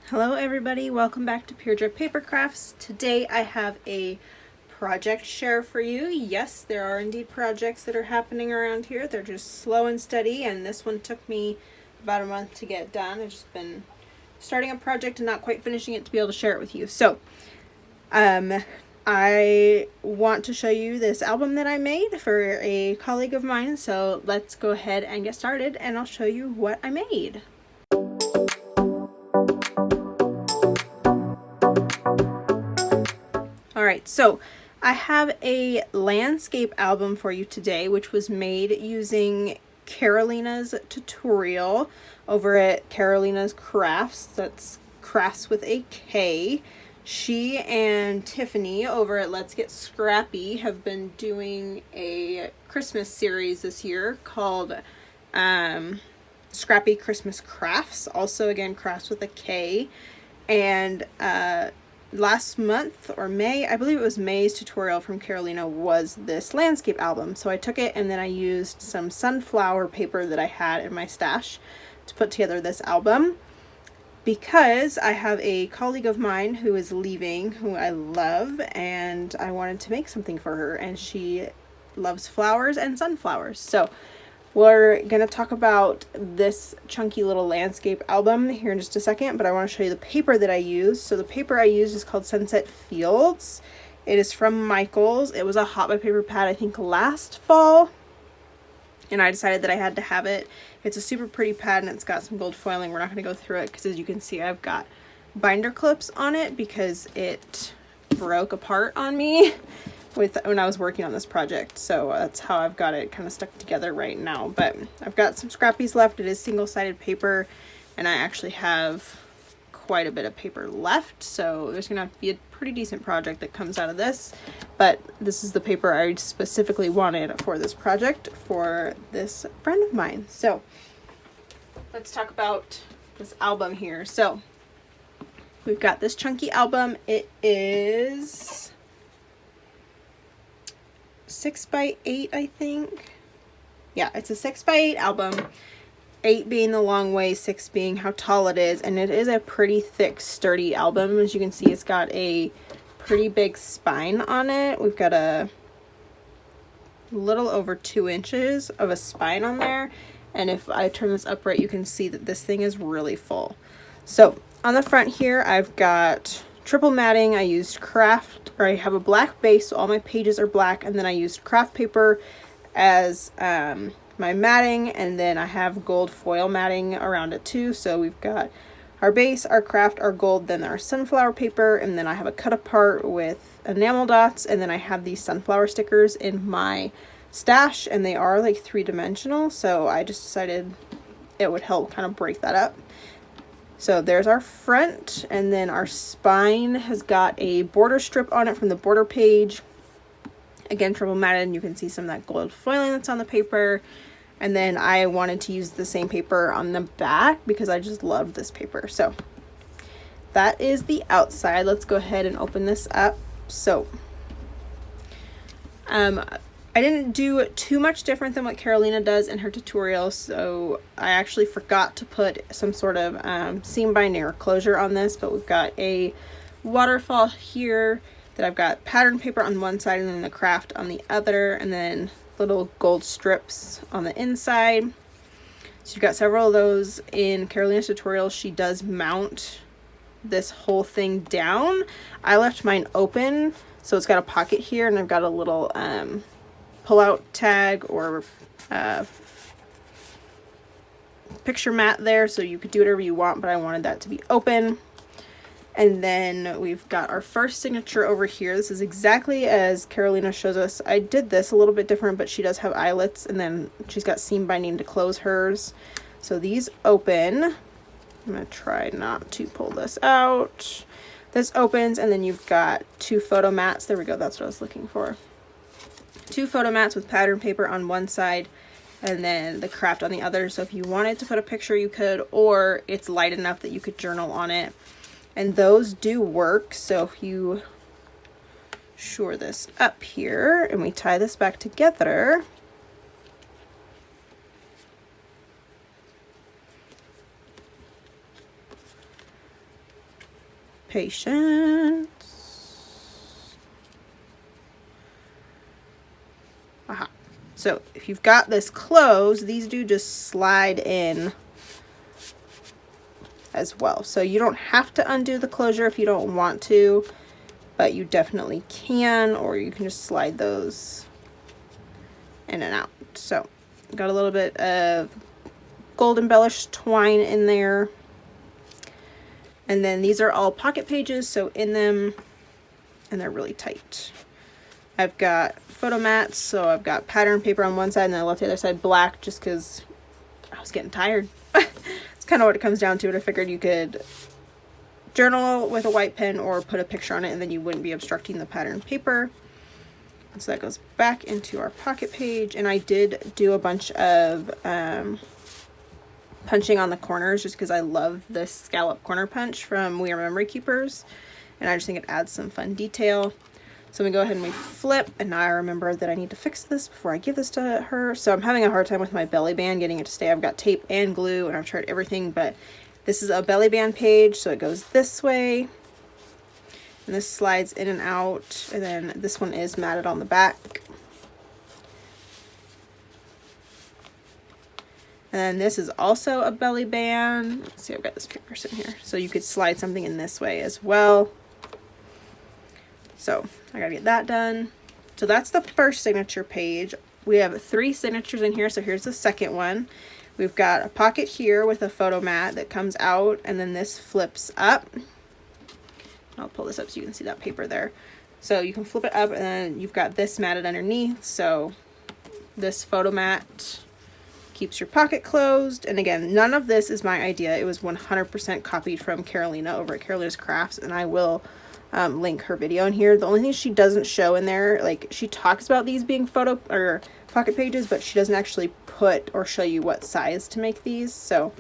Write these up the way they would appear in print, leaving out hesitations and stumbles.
Hello everybody, welcome back to Papercrafts. Today I have a project share for you. Yes, there are indeed projects that are happening around here. They're just slow and steady, and this one took me about a month to get done. I've just been starting a project and not quite finishing it to be able to share it with you. So, I want to show you this album that I made for a colleague of mine. So let's go ahead and get started and I'll show you what I made. Alright, so I have a landscape album for you today, which was made using Karolina's tutorial over at Karolina's Crafts. That's crafts with a K. She and Tiffany over at Let's Get Scrappy have been doing a Christmas series this year called Scrappy Christmas Crafts. Also, again, crafts with a K. And last month or May, I believe it was May's tutorial from Karolina was this landscape album. So I took it and then I used some sunflower paper that I had in my stash to put together this album because I have a colleague of mine who is leaving, who I love, and I wanted to make something for her, and she loves flowers and sunflowers. So we're going to talk about this chunky little landscape album here in just a second, but I want to show you the paper that I used. So the paper I used is called Sunset Fields. It is from Michael's. It was a Hot by Paper pad, I think, last fall, and I decided that I had to have it. It's a super pretty pad, and it's got some gold foiling. We're not going to go through it because, as you can see, I've got binder clips on it because it broke apart on me when I was working on this project. So that's how I've got it kind of stuck together right now. But I've got some scrappies left. It is single-sided paper, and I actually have quite a bit of paper left. So there's gonna have to be a pretty decent project that comes out of this. But this is the paper I specifically wanted for this project for this friend of mine. So let's talk about this album here. So we've got this chunky album. It is 6x8, I think. Yeah, it's a 6x8 album. 8 being the long way, 6 being how tall it is, and it is a pretty thick, sturdy album. As you can see, it's got a pretty big spine on it. We've got a little over 2 inches of a spine on there, and if I turn this upright, you can see that this thing is really full. So on the front here, I've got triple matting. I used I have a black base, so all my pages are black, and then I used craft paper as my matting, and then I have gold foil matting around it too. So we've got our base, our craft, our gold, then our sunflower paper, and then I have a cut apart with enamel dots, and then I have these sunflower stickers in my stash, and they are like 3-dimensional, so I just decided it would help kind of break that up. So there's our front, and then our spine has got a border strip on it from the border page. Again, triple matted, and you can see some of that gold foiling that's on the paper. And then I wanted to use the same paper on the back because I just love this paper. So that is the outside. Let's go ahead and open this up. So I didn't do too much different than what Karolina does in her tutorial, so I actually forgot to put some sort of seam binding or closure on this, but we've got a waterfall here that I've got pattern paper on one side and then the craft on the other, and then little gold strips on the inside. So you've got several of those. In Karolina's tutorial, she does mount this whole thing down. I left mine open, so it's got a pocket here, and I've got a little pull-out tag or picture mat there, so you could do whatever you want, but I wanted that to be open. And then we've got our first signature over here. This is exactly as Karolina shows us. I did this a little bit different, but she does have eyelets, and then she's got seam binding to close hers. So these open. I'm going to try not to pull this out. This opens, and then you've got 2 photo mats. There we go, that's what I was looking for. 2 photo mats with pattern paper on one side, and then the craft on the other. So if you wanted to put a picture, you could, or it's light enough that you could journal on it. And those do work. So if you shore this up here and we tie this back together, Patience. Aha. So if you've got this closed, these do just slide in as well. So you don't have to undo the closure if you don't want to, but you definitely can, or you can just slide those in and out. So got a little bit of gold embellished twine in there. And then these are all pocket pages, so in them, and they're really tight. I've got photo mats, so I've got pattern paper on one side and then I left the other side black just because I was getting tired. It's kind of what it comes down to, and I figured you could journal with a white pen or put a picture on it and then you wouldn't be obstructing the pattern paper. And so that goes back into our pocket page, and I did do a bunch of punching on the corners just because I love this scallop corner punch from We Are Memory Keepers, and I just think it adds some fun detail. So we go ahead and we flip, and now I remember that I need to fix this before I give this to her. So I'm having a hard time with my belly band getting it to stay. I've got tape and glue and I've tried everything, but this is a belly band page, so it goes this way and this slides in and out, and then this one is matted on the back. And then this is also a belly band. Let's see, I've got this paper sitting here, so you could slide something in this way as well. So I gotta get that done. So that's the first signature page. We have 3 signatures in here, so here's the second one. We've got a pocket here with a photo mat that comes out, and then this flips up. I'll pull this up so you can see that paper there. So you can flip it up, and then you've got this matted underneath. So this photo mat keeps your pocket closed. And again, none of this is my idea. It was 100% copied from Karolina over at Karolina's Crafts, and I will link her video in here. The only thing she doesn't show in there, like, she talks about these being photo or pocket pages, but she doesn't actually put or show you what size to make these. So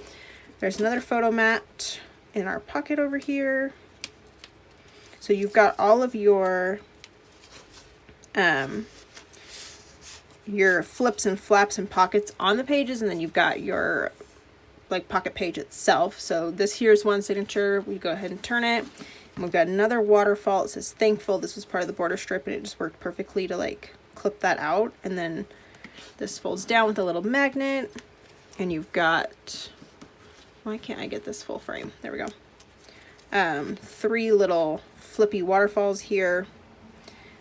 there's another photo mat in our pocket over here. So you've got all of your flips and flaps and pockets on the pages, and then you've got your like pocket page itself. So this here's one signature. We go ahead and turn it. We've got another waterfall. It says thankful. This was part of the border strip, and it just worked perfectly to like clip that out. And then this folds down with a little magnet, and you've got, why can't I get this full frame? There we go. 3 little flippy waterfalls here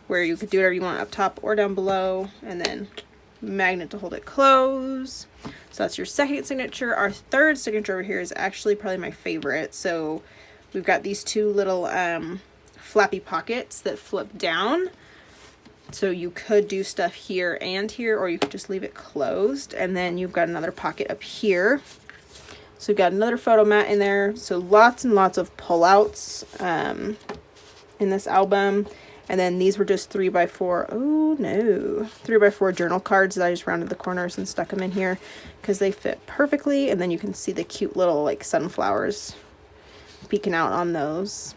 where you could do whatever you want up top or down below, and then magnet to hold it closed. So that's your second signature. Our third signature over here is actually probably my favorite. So we've got these 2 little flappy pockets that flip down. So you could do stuff here and here, or you could just leave it closed. And then you've got another pocket up here. So we've got another photo mat in there. So lots and lots of pullouts in this album. And then these were just 3x4. Oh no, 3x4 journal cards that I just rounded the corners and stuck them in here because they fit perfectly. And then you can see the cute little like sunflowers peeking out on those.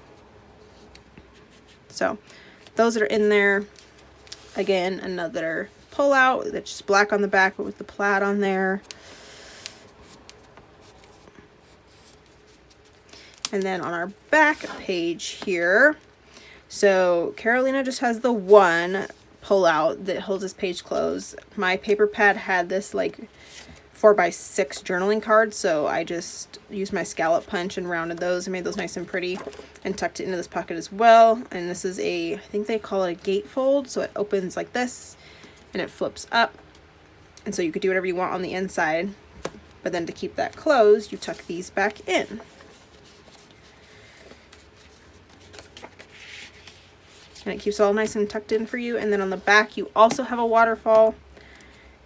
So those are in there. Again, another pull out that's just black on the back but with the plaid on there. And then on our back page here, so Karolina just has the one pull out that holds this page closed. My paper pad had this like 4x6 journaling card, so I just used my scallop punch and rounded those and made those nice and pretty and tucked it into this pocket as well. And this is I think they call it a gatefold, so it opens like this and it flips up, and so you could do whatever you want on the inside, but then to keep that closed you tuck these back in. And it keeps it all nice and tucked in for you. And then on the back you also have a waterfall.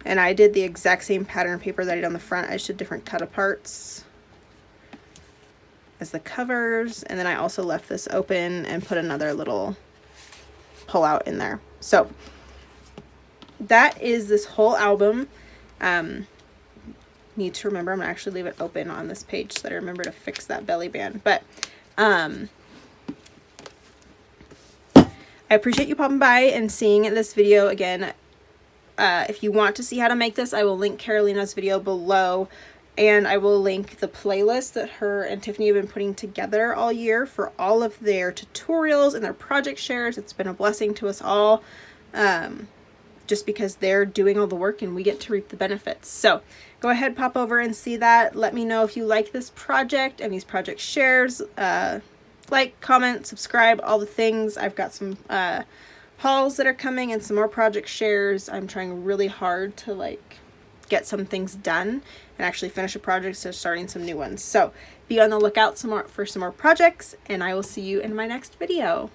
And I did the exact same pattern paper that I did on the front. I just did different cut aparts as the covers. And then I also left this open and put another little pull out in there. So that is this whole album. Need to remember, I'm gonna actually leave it open on this page so that I remember to fix that belly band. But I appreciate you popping by and seeing this video again. If you want to see how to make this, I will link Karolina's video below. And I will link the playlist that her and Tiffany have been putting together all year for all of their tutorials and their project shares. It's been a blessing to us all, just because they're doing all the work and we get to reap the benefits. So go ahead, pop over and see that. Let me know if you like this project and these project shares. Like, comment, subscribe, all the things. I've got some hauls that are coming and some more project shares. I'm trying really hard to like get some things done and actually finish a project, so starting some new ones. So be on the lookout for some more projects, and I will see you in my next video.